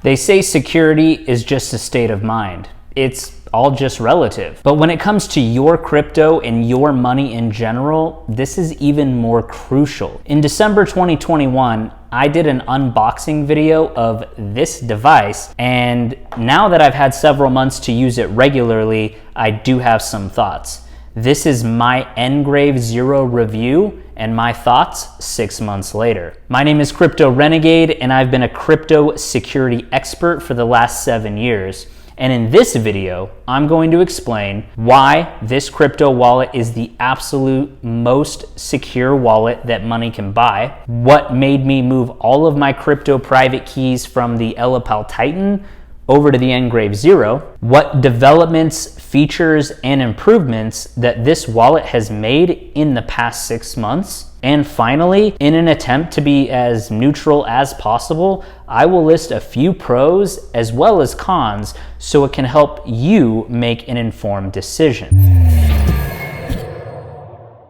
They say security is just a state of mind. It's all just relative. But when it comes to your crypto and your money in general, this is even more crucial. In December 2021, I did an unboxing video of this device, and now that I've had several months to use it regularly, I do have some thoughts. This is my NGRAVE Zero review and my thoughts 6 months later. My name is Crypto Renegade, and I've been a crypto security expert for the last 7 years. And in this video, I'm going to explain why this crypto wallet is the absolute most secure wallet that money can buy, what made me move all of my crypto private keys from the Ellipal Titan over to the NGRAVE Zero, what developments, features, and improvements that this wallet has made in the past 6 months. And finally, in an attempt to be as neutral as possible, I will list a few pros as well as cons so it can help you make an informed decision.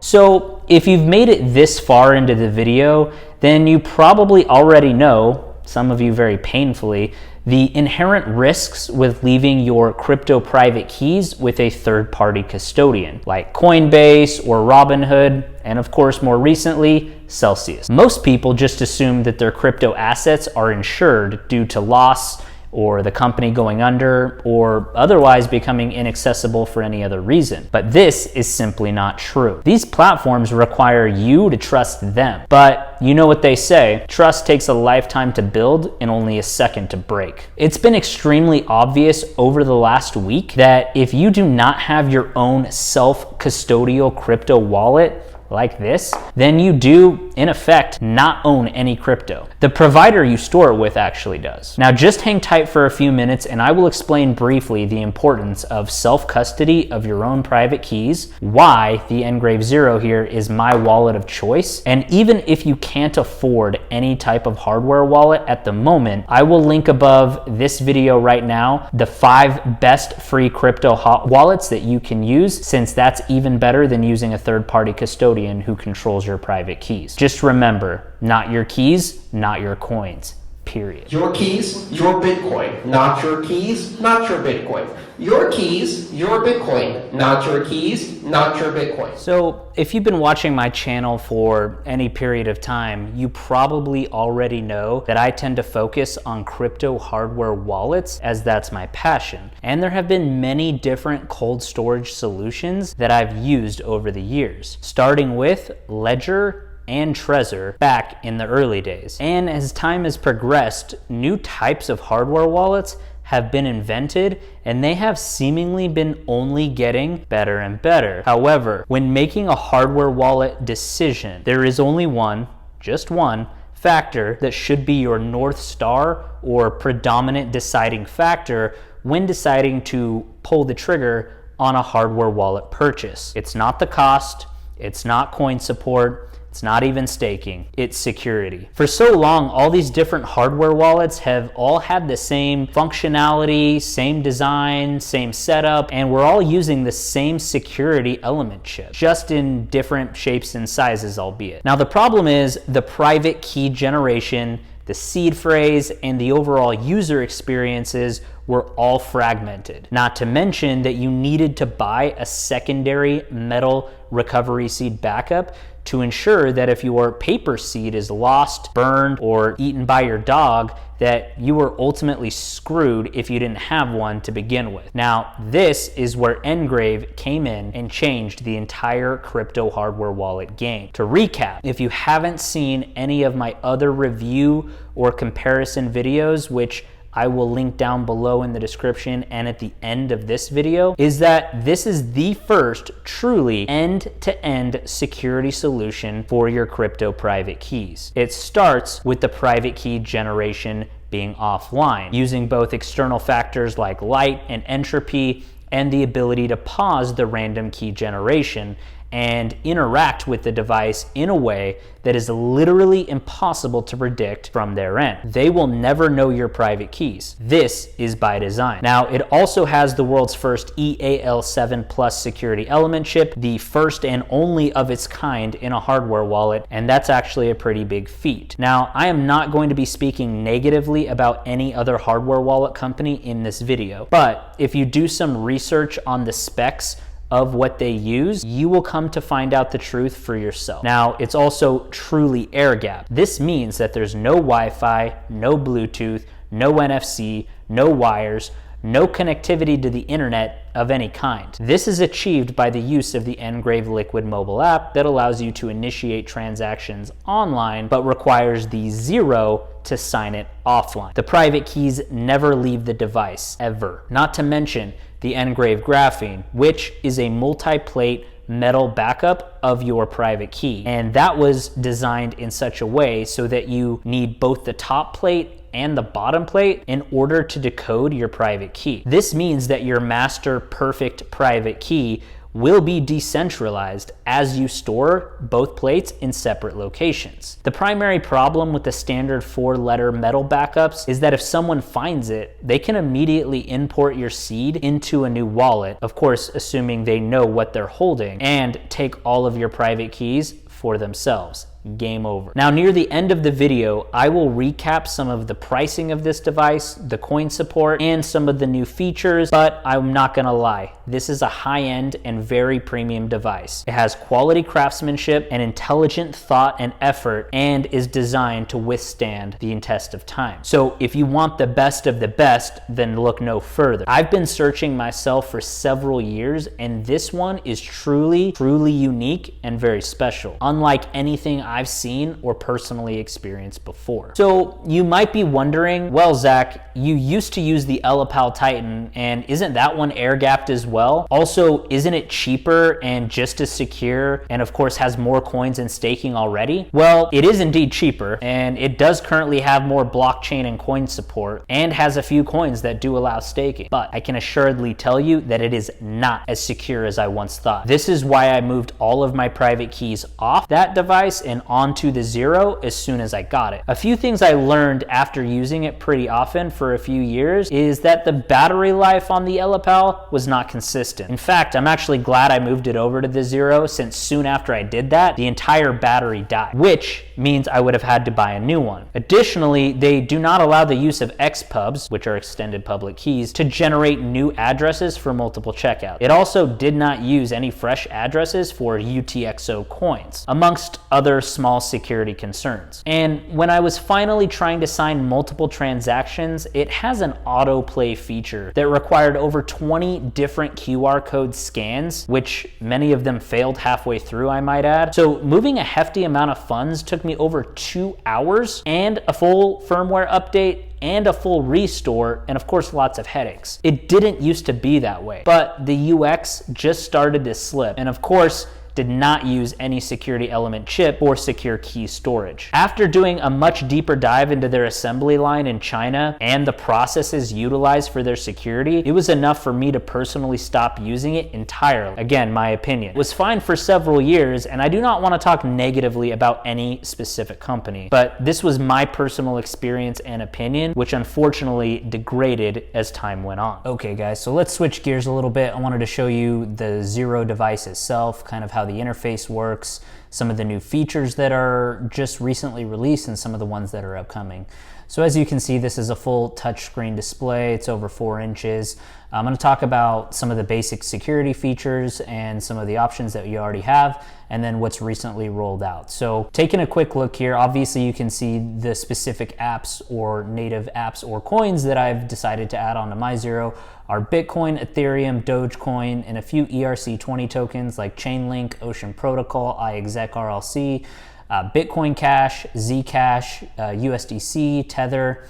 So if you've made it this far into the video, then you probably already know, some of you very painfully, the inherent risks with leaving your crypto private keys with a third-party custodian, like Coinbase or Robinhood, and of course, more recently, Celsius. Most people just assume that their crypto assets are insured due to loss, or the company going under, or otherwise becoming inaccessible for any other reason. But this is simply not true. These platforms require you to trust them. But you know what they say, trust takes a lifetime to build and only a second to break. It's been extremely obvious over the last week that if you do not have your own self-custodial crypto wallet, like this, then you do, in effect, not own any crypto. The provider you store it with actually does. Now just hang tight for a few minutes and I will explain briefly the importance of self-custody of your own private keys, why the NGRAVE Zero here is my wallet of choice, and even if you can't afford any type of hardware wallet at the moment, I will link above this video right now the 5 best free crypto hot wallets that you can use, since that's even better than using a third-party custodian who controls your private keys. Just remember, not your keys, not your coins, period. Your keys, your Bitcoin. Not your keys, not your Bitcoin. Your keys, your Bitcoin. Not your keys, not your Bitcoin. So if you've been watching my channel for any period of time, you probably already know that I tend to focus on crypto hardware wallets, as that's my passion. And there have been many different cold storage solutions that I've used over the years, starting with Ledger and Trezor back in the early days. And as time has progressed, new types of hardware wallets have been invented, and they have seemingly been only getting better and better. However, when making a hardware wallet decision, there is only one, just one, factor that should be your North Star or predominant deciding factor when deciding to pull the trigger on a hardware wallet purchase. It's not the cost, it's not coin support, it's not even staking, it's security. For so long, all these different hardware wallets have all had the same functionality, same design, same setup, and we're all using the same security element chip, just in different shapes and sizes, albeit. Now the problem is the private key generation, the seed phrase, and the overall user experiences were all fragmented. Not to mention that you needed to buy a secondary metal recovery seed backup to ensure that if your paper seed is lost, burned, or eaten by your dog, that you were ultimately screwed if you didn't have one to begin with. Now, this is where NGRAVE came in and changed the entire crypto hardware wallet game. To recap, if you haven't seen any of my other review or comparison videos, which I will link down below in the description and at the end of this video, is that this is the first truly end-to-end security solution for your crypto private keys. It starts with the private key generation being offline, using both external factors like light and entropy and the ability to pause the random key generation. and interact with the device in a way that is literally impossible to predict from their end. They will never know your private keys. This is by design. Now, it also has the world's first EAL7 Plus security element chip, the first and only of its kind in a hardware wallet, and that's actually a pretty big feat. Now, I am not going to be speaking negatively about any other hardware wallet company in this video, but if you do some research on the specs of what they use, you will come to find out the truth for yourself. Now, it's also truly air-gapped. This means that there's no Wi-Fi, no Bluetooth, no NFC, no wires, no connectivity to the internet of any kind. This is achieved by the use of the NGRAVE Liquid mobile app that allows you to initiate transactions online, but requires the Zero to sign it offline. The private keys never leave the device, ever. Not to mention the NGRAVE graphene, which is a multi-plate metal backup of your private key. And that was designed in such a way so that you need both the top plate and the bottom plate in order to decode your private key. This means that your master perfect private key will be decentralized as you store both plates in separate locations. The primary problem with the standard 4-letter metal backups is that if someone finds it, they can immediately import your seed into a new wallet, of course assuming they know what they're holding, and take all of your private keys for themselves. Game over. Now, near the end of the video, I will recap some of the pricing of this device, the coin support, and some of the new features, but I'm not gonna lie, this is a high-end and very premium device. It has quality craftsmanship and intelligent thought and effort, and is designed to withstand the test of time. So if you want the best of the best, then look no further. I've been searching myself for several years, and this one is truly unique and very special, unlike anything I've seen or personally experienced before. So you might be wondering, well, Zach, you used to use the Ellipal Titan, and isn't that one air-gapped as well? Also, isn't it cheaper and just as secure, and of course has more coins and staking already? Well, it is indeed cheaper, and it does currently have more blockchain and coin support, and has a few coins that do allow staking. But I can assuredly tell you that it is not as secure as I once thought. This is why I moved all of my private keys off that device and onto the Zero as soon as I got it. A few things I learned after using it pretty often for a few years is that the battery life on the Ellipal was not consistent. In fact, I'm actually glad I moved it over to the Zero, since soon after I did that, the entire battery died, which means I would have had to buy a new one. Additionally, they do not allow the use of XPubs, which are extended public keys, to generate new addresses for multiple checkouts. It also did not use any fresh addresses for UTXO coins, amongst other small security concerns. And when I was finally trying to sign multiple transactions, it has an autoplay feature that required over 20 different QR code scans, which many of them failed halfway through, I might add. So moving a hefty amount of funds took me over 2 hours, and a full firmware update, and a full restore, and of course lots of headaches. It didn't used to be that way, but the UX just started to slip, and of course did not use any security element chip or secure key storage. After doing a much deeper dive into their assembly line in China and the processes utilized for their security, it was enough for me to personally stop using it entirely. Again, my opinion. It was fine for several years, and I do not want to talk negatively about any specific company, but this was my personal experience and opinion, which unfortunately degraded as time went on. Okay guys, so let's switch gears a little bit. I wanted to show you the Zero device itself, kind of how the interface works, some of the new features that are just recently released, and some of the ones that are upcoming. So as you can see, this is a full touchscreen display. It's over 4 inches. I'm going to talk about some of the basic security features and some of the options that you already have, and then what's recently rolled out. So taking a quick look here, obviously you can see the specific apps or native apps or coins that I've decided to add onto my Zero are Bitcoin, Ethereum, Dogecoin, and a few ERC20 tokens like Chainlink, Ocean Protocol, iExec RLC, Bitcoin Cash, Zcash, USDC, Tether,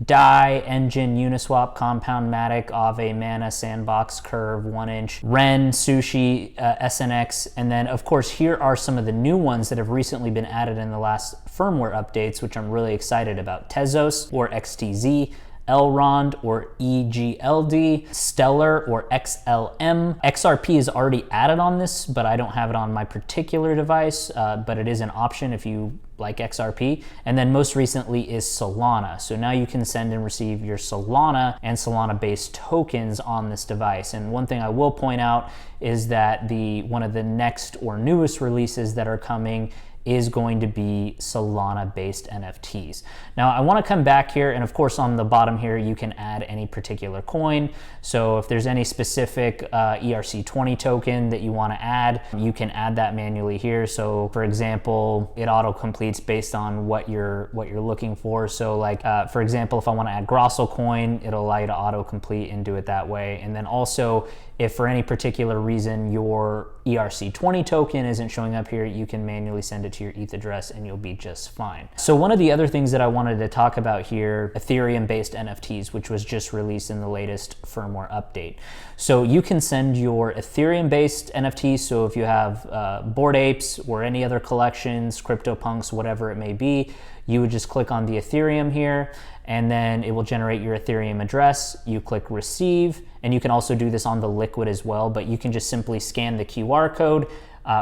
DAI, Engine, Uniswap, Compound, Matic, Aave, Mana, Sandbox, Curve, 1inch, Ren, Sushi, SNX, and then of course here are some of the new ones that have recently been added in the last firmware updates, which I'm really excited about. Tezos or XTZ, Elrond or EGLD, Stellar or XLM. XRP is already added on this, but I don't have it on my particular device, but it is an option if you like XRP. And then most recently is Solana. So now you can send and receive your Solana and Solana based tokens on this device. And one thing I will point out is that one of the next or newest releases that are coming is going to be Solana-based NFTs. Now, I want to come back here, and of course on the bottom here, you can add any particular coin. So if there's any specific ERC20 token that you want to add, you can add that manually here. So for example, it auto-completes based on what you're looking for. So like, for example, if I want to add Grossel coin, it'll allow you to auto-complete and do it that way. And then also, if for any particular reason your ERC20 token isn't showing up here, you can manually send it to your ETH address and you'll be just fine. So one of the other things that I wanted to talk about here, Ethereum-based NFTs, which was just released in the latest firmware update. So you can send your Ethereum-based NFTs, so if you have Bored Apes or any other collections, CryptoPunks, whatever it may be, you would just click on the Ethereum here, and then it will generate your Ethereum address. You click receive, and you can also do this on the Liquid as well, but you can just simply scan the QR code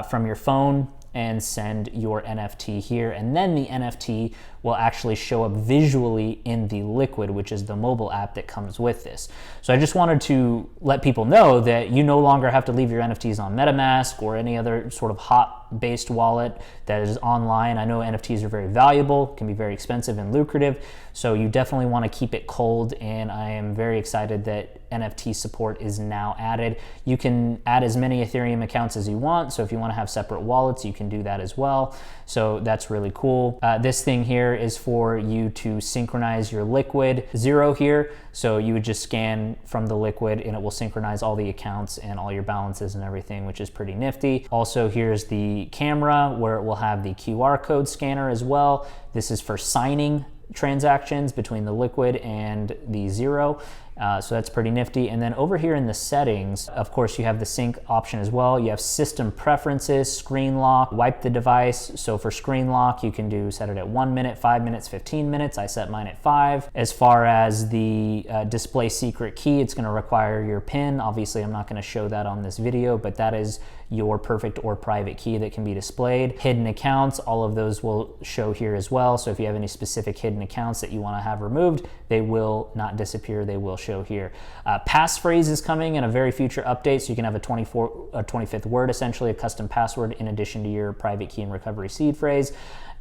from your phone and send your NFT here, and then the NFT will actually show up visually in the Liquid, which is the mobile app that comes with this. So I just wanted to let people know that you no longer have to leave your NFTs on MetaMask or any other sort of hot-based wallet that is online. I know NFTs are very valuable, can be very expensive and lucrative, so you definitely want to keep it cold, and I am very excited that NFT support is now added. You can add as many Ethereum accounts as you want, so if you want to have separate wallets, you can do that as well. So that's really cool. This thing here is for you to synchronize your Liquid Zero here. So you would just scan from the Liquid and it will synchronize all the accounts and all your balances and everything, which is pretty nifty. Also, here's the camera where it will have the QR code scanner as well. This is for signing transactions between the Liquid and the Zero. So that's pretty nifty. And then over here in the settings, of course, you have the sync option as well. You have system preferences, screen lock, wipe the device. So for screen lock, you can set it at 1 minute, 5 minutes, 15 minutes. I set mine at 5. As far as the display secret key, it's going to require your PIN. Obviously, I'm not going to show that on this video, but that is your perfect or private key that can be displayed. Hidden accounts, all of those will show here as well. So if you have any specific hidden accounts that you want to have removed, they will not disappear, they will show here. Passphrase is coming in a very future update, so you can have a 25th word, essentially a custom password in addition to your private key and recovery seed phrase.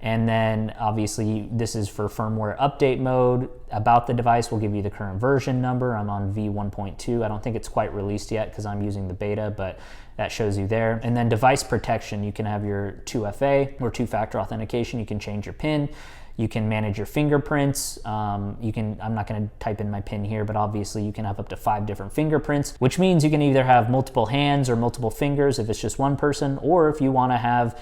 And then obviously this is for firmware update mode. About the device will give you the current version number. I'm on V1.2. I don't think it's quite released yet because I'm using the beta, but that shows you there. And then device protection, you can have your 2FA or two-factor authentication. You can change your PIN. You can manage your fingerprints. I'm not gonna type in my PIN here, but obviously you can have up to 5 different fingerprints, which means you can either have multiple hands or multiple fingers if it's just one person, or if you wanna have,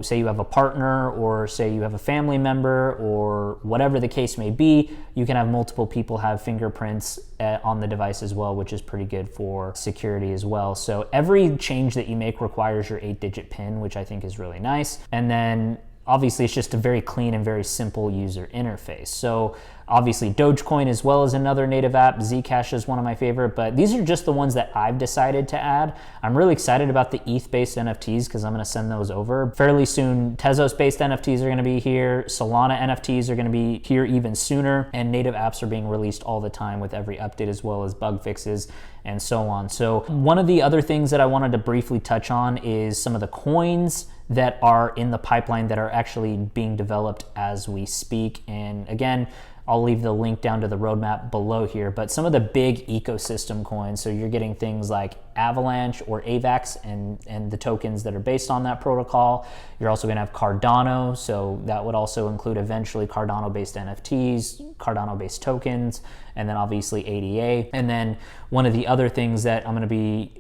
say you have a partner or say you have a family member or whatever the case may be, you can have multiple people have fingerprints on the device as well, which is pretty good for security as well. So every change that you make requires your 8-digit PIN, which I think is really nice. And then obviously it's just a very clean and very simple user interface. So obviously Dogecoin as well as another native app. Zcash is one of my favorite, but these are just the ones that I've decided to add. I'm really excited about the ETH-based NFTs because I'm gonna send those over. Fairly soon, Tezos-based NFTs are gonna be here. Solana NFTs are gonna be here even sooner, and native apps are being released all the time with every update as well as bug fixes and so on. So one of the other things that I wanted to briefly touch on is some of the coins that are in the pipeline that are actually being developed as we speak. And again, I'll leave the link down to the roadmap below here, but some of the big ecosystem coins, so you're getting things like Avalanche or AVAX and the tokens that are based on that protocol. You're also gonna have Cardano, so that would also include eventually Cardano-based NFTs, Cardano-based tokens, and then obviously ADA. And then one of the other things that I'm gonna be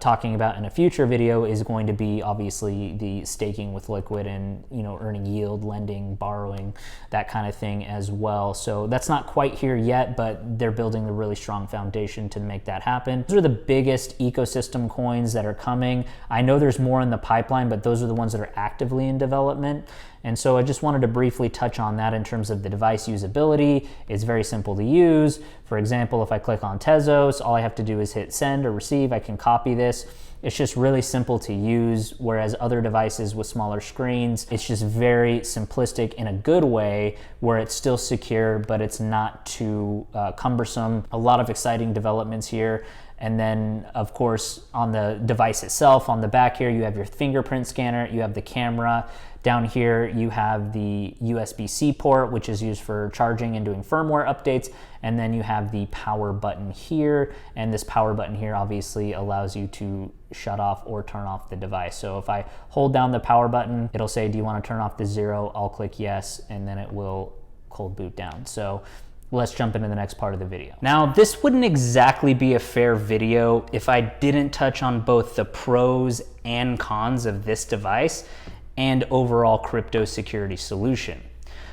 talking about in a future video is going to be obviously the staking with Liquid and earning yield, lending, borrowing, that kind of thing as well. So that's not quite here yet, but they're building a really strong foundation to make that happen. Those are the biggest ecosystem coins that are coming. I know there's more in the pipeline, but those are the ones that are actively in development. And so I just wanted to briefly touch on that in terms of the device usability. It's very simple to use. For example, if I click on Tezos, all I have to do is hit send or receive. I can copy this. It's just really simple to use, whereas other devices with smaller screens, it's just very simplistic in a good way where it's still secure, but it's not too cumbersome. A lot of exciting developments here. And then, of course, on the device itself, on the back here, you have your fingerprint scanner, you have the camera. Down here, you have the USB-C port, which is used for charging and doing firmware updates. And then you have the power button here. And this power button here obviously allows you to shut off or turn off the device. So if I hold down the power button, it'll say, do you want to turn off the Zero? I'll click yes, and then it will cold boot down. So let's jump into the next part of the video. Now, this wouldn't exactly be a fair video if I didn't touch on both the pros and cons of this device and overall crypto security solution.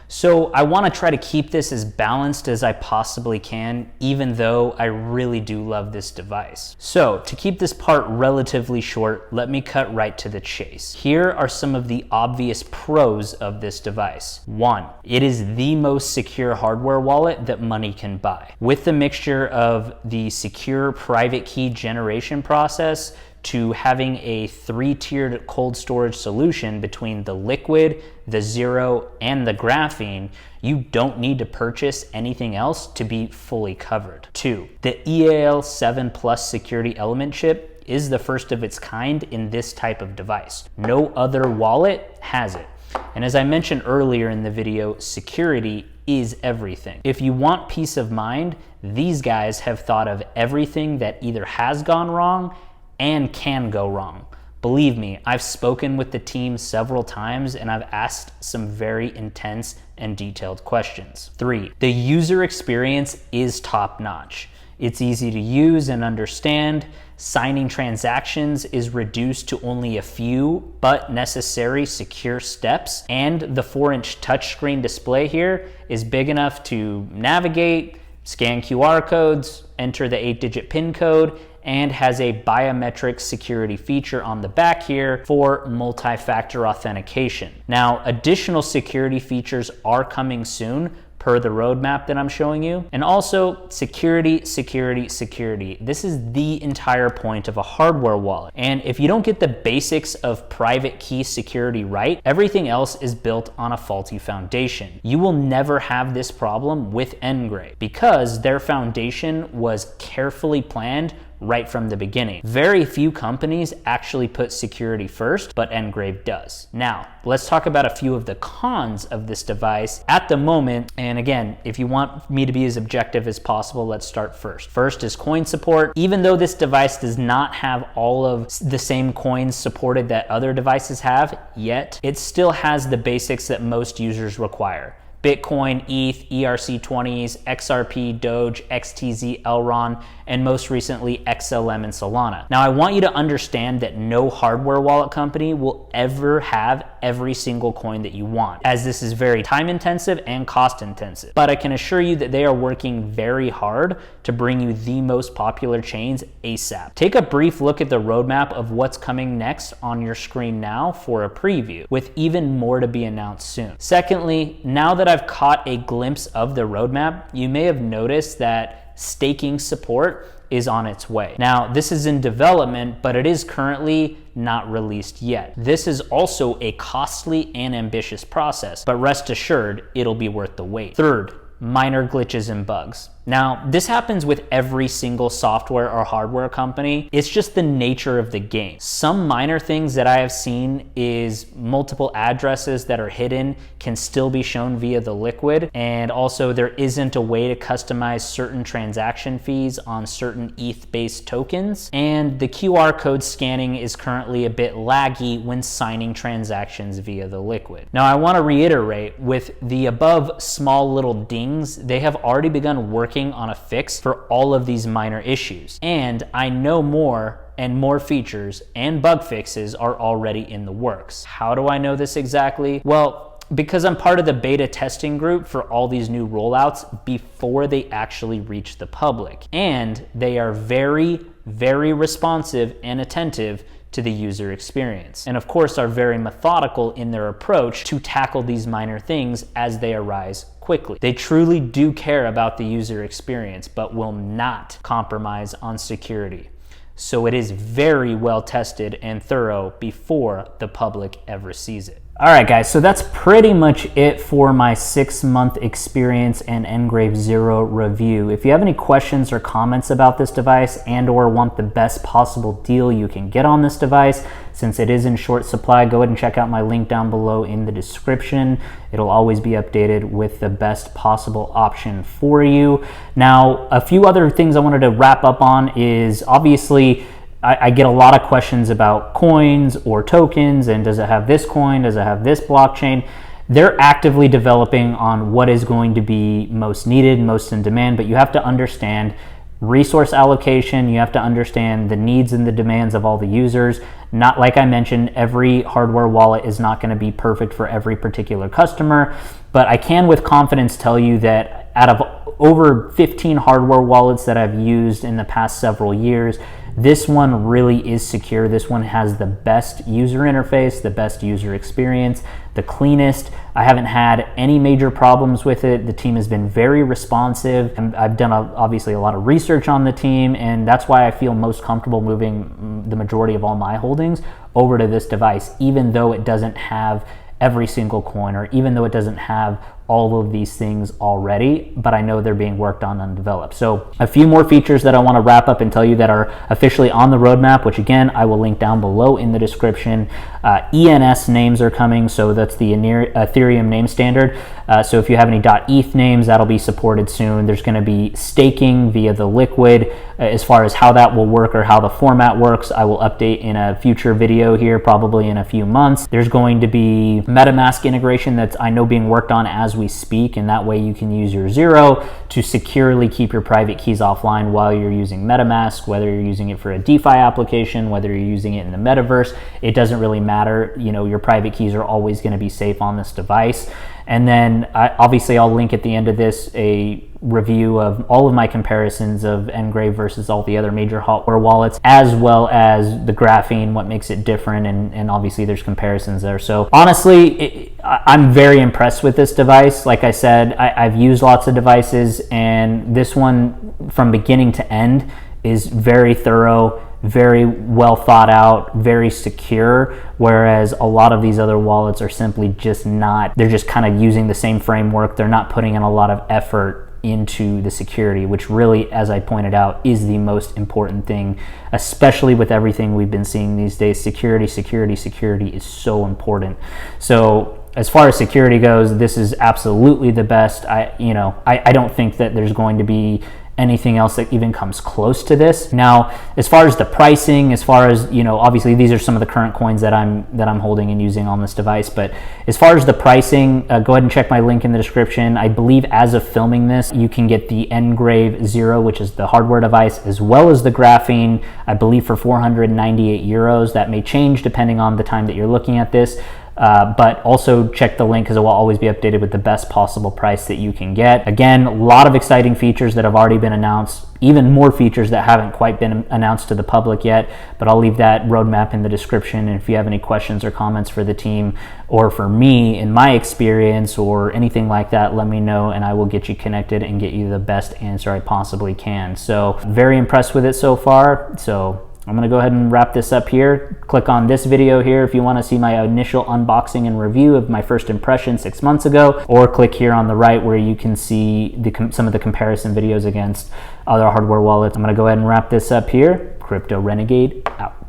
So I want to try to keep this as balanced as I possibly can, even though I really do love this device. So to keep this part relatively short, let me cut right to the chase. Here are some of the obvious pros of this device. 1, it is the most secure hardware wallet that money can buy. With the mixture of the secure private key generation process to having a 3-tiered cold storage solution between the liquid, the Zero, and the graphene, you don't need to purchase anything else to be fully covered. 2, the EAL7 Plus security element chip is the first of its kind in this type of device. No other wallet has it. And as I mentioned earlier in the video, security is everything. If you want peace of mind, these guys have thought of everything that either has gone wrong and can go wrong. Believe me, I've spoken with the team several times and I've asked some very intense and detailed questions. 3, the user experience is top notch. It's easy to use and understand. Signing transactions is reduced to only a few but necessary secure steps. And the 4-inch touchscreen display here is big enough to navigate, scan QR codes, enter the 8-digit PIN code, and has a biometric security feature on the back here for multi-factor authentication. Now, additional security features are coming soon per the roadmap that I'm showing you. And also security, security, security. This is the entire point of a hardware wallet. And if you don't get the basics of private key security right, everything else is built on a faulty foundation. You will never have this problem with NGRAVE because their foundation was carefully planned right from the beginning. Very few companies actually put security first, but NGRAVE does. Now, let's talk about a few of the cons of this device at the moment. And again, if you want me to be as objective as possible, let's start first. First is coin support. Even though this device does not have all of the same coins supported that other devices have yet, it still has the basics that most users require. Bitcoin, ETH, ERC20s, XRP, Doge, XTZ, Elron, and most recently XLM and Solana. Now, I want you to understand that no hardware wallet company will ever have every single coin that you want, as this is very time intensive and cost intensive. But I can assure you that they are working very hard to bring you the most popular chains ASAP. Take a brief look at the roadmap of what's coming next on your screen now for a preview, with even more to be announced soon. Secondly, now that I've caught a glimpse of the roadmap, you may have noticed that staking support is on its way. Now, this is in development, but it is currently not released yet. This is also a costly and ambitious process, but rest assured, it'll be worth the wait. Third, minor glitches and bugs. Now, this happens with every single software or hardware company. It's just the nature of the game. Some minor things that I have seen is multiple addresses that are hidden can still be shown via the liquid. And also there isn't a way to customize certain transaction fees on certain ETH-based tokens. And the QR code scanning is currently a bit laggy when signing transactions via the liquid. Now, I want to reiterate, with the above small little dings, they have already begun working on a fix for all of these minor issues. And I know more and more features and bug fixes are already in the works. How do I know this exactly? Well, because I'm part of the beta testing group for all these new rollouts before they actually reach the public. And they are very, very responsive and attentive to the user experience, and of course are very methodical in their approach to tackle these minor things as they arise quickly. They truly do care about the user experience, but will not compromise on security. So it is very well tested and thorough before the public ever sees it. All right, guys, so that's pretty much it for my 6-month experience and NGRAVE Zero review. If you have any questions or comments about this device and or want the best possible deal you can get on this device, since it is in short supply, go ahead and check out my link down below in the description. It'll always be updated with the best possible option for you. Now, a few other things I wanted to wrap up on is obviously I get a lot of questions about coins or tokens, and does it have this coin, does it have this blockchain? They're actively developing on what is going to be most needed, most in demand, but you have to understand resource allocation, you have to understand the needs and the demands of all the users. Not like I mentioned, every hardware wallet is not going to be perfect for every particular customer, but I can with confidence tell you that out of over 15 hardware wallets that I've used in the past several years, this one really is secure. This one has the best user interface, the best user experience, the cleanest. I haven't had any major problems with it. The team has been very responsive, and I've done obviously a lot of research on the team, and that's why I feel most comfortable moving the majority of all my holdings over to this device, even though it doesn't have every single coin, or even though it doesn't have all of these things already, but I know they're being worked on and developed. So a few more features that I want to wrap up and tell you that are officially on the roadmap, which again, I will link down below in the description. ENS names are coming, so that's the Ethereum name standard. So if you have any .eth names, that'll be supported soon. There's going to be staking via the Liquid. As far as how that will work or how the format works, I will update in a future video here, probably in a few months. There's going to be MetaMask integration that's I know being worked on as we speak, and that way you can use your Zero to securely keep your private keys offline while you're using MetaMask, whether you're using it for a DeFi application, whether you're using it in the metaverse, it doesn't really matter. You know, your private keys are always going to be safe on this device. And then obviously I'll link at the end of this a review of all of my comparisons of NGRAVE versus all the other major hardware wallets, as well as the graphene, what makes it different, and obviously there's comparisons there. So honestly, I'm very impressed with this device. Like I said, I've used lots of devices, and this one from beginning to end is very thorough, very well thought out, very secure, whereas a lot of these other wallets are simply just not. They're just kind of using the same framework. They're not putting in a lot of effort into the security, which really, as I pointed out, is the most important thing, especially with everything we've been seeing these days. Security is so important. So as far as security goes, this is absolutely the best. I don't think that there's going to be anything else that even comes close to this. Now, as far as the pricing, as far as, obviously these are some of the current coins that I'm holding and using on this device, but as far as the pricing, go ahead and check my link in the description. I believe as of filming this, you can get the NGRAVE Zero, which is the hardware device, as well as the graphene, I believe for 498 euros. That may change depending on the time that you're looking at this. But also check the link because it will always be updated with the best possible price that you can get. Again, a lot of exciting features that have already been announced, even more features that haven't quite been announced to the public yet, but I'll leave that roadmap in the description. And if you have any questions or comments for the team or for me in my experience or anything like that, let me know and I will get you connected and get you the best answer I possibly can. So very impressed with it so far. So I'm going to go ahead and wrap this up here. Click on this video here if you want to see my initial unboxing and review of my first impression 6 months ago, or click here on the right where you can see some of the comparison videos against other hardware wallets. I'm going to go ahead and wrap this up here. Crypto Renegade out.